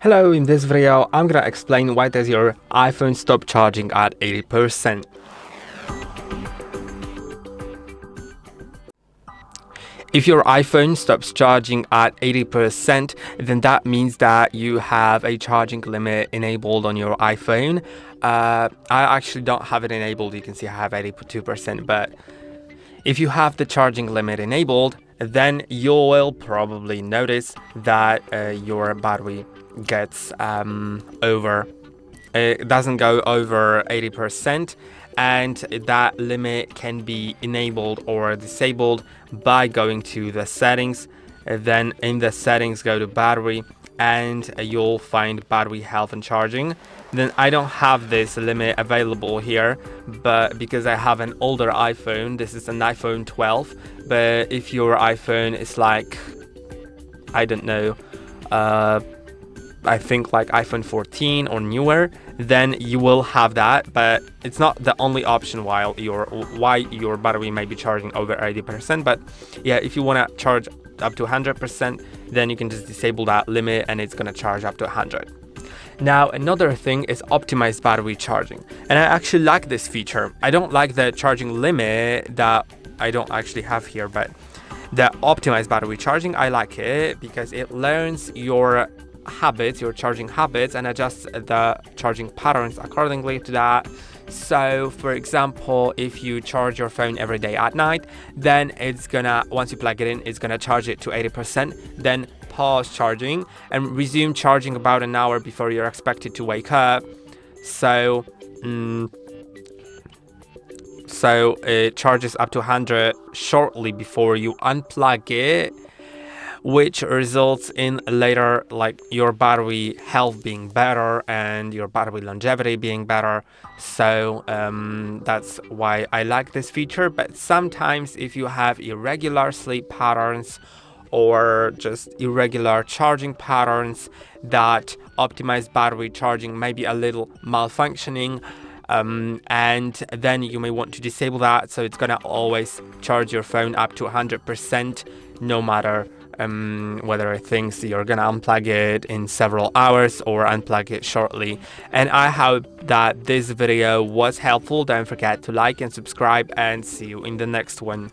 Hello, in this video I'm gonna explain why does your iPhone stop charging at 80%. If your iPhone stops charging at 80%, then that means that you have a charging limit enabled on your iPhone. I actually don't have it enabled. You can see I have 82%, but if you have the charging limit enabled, then you will probably notice that your battery gets it doesn't go over 80%, and that limit can be enabled or disabled by going to the settings. Then in the settings, go to battery, and you'll find battery health and charging. Then I don't have this limit available here, but because I have an older iPhone, this is an iPhone 12, but if your iPhone is like, I don't know, I think like iPhone 14 or newer, then you will have that, but it's not the only option why your battery may be charging over 80%. But yeah, if you want to charge up to 100%, then you can just disable that limit and it's going to charge up to 100. Now, another thing is optimized battery charging, and I actually like this feature. I don't like the charging limit that I don't actually have here, but the optimized battery charging, I like it because it learns your charging habits, and adjusts the charging patterns accordingly to that. So for example, if you charge your phone every day at night, then it's gonna, once you plug it in, it's gonna charge it to 80%, then pause charging and resume charging about an hour before you're expected to wake up. So it charges up to 100 shortly before you unplug it, which results in later like your battery health being better and your battery longevity being better. So that's why I like this feature. But sometimes if you have irregular sleep patterns or just irregular charging patterns, that optimized battery charging may be a little malfunctioning, and then you may want to disable that, so it's gonna always charge your phone up to 100% no matter whether it thinks you're gonna unplug it in several hours or unplug it shortly. And I hope that this video was helpful. Don't forget to like and subscribe, and see you in the next one.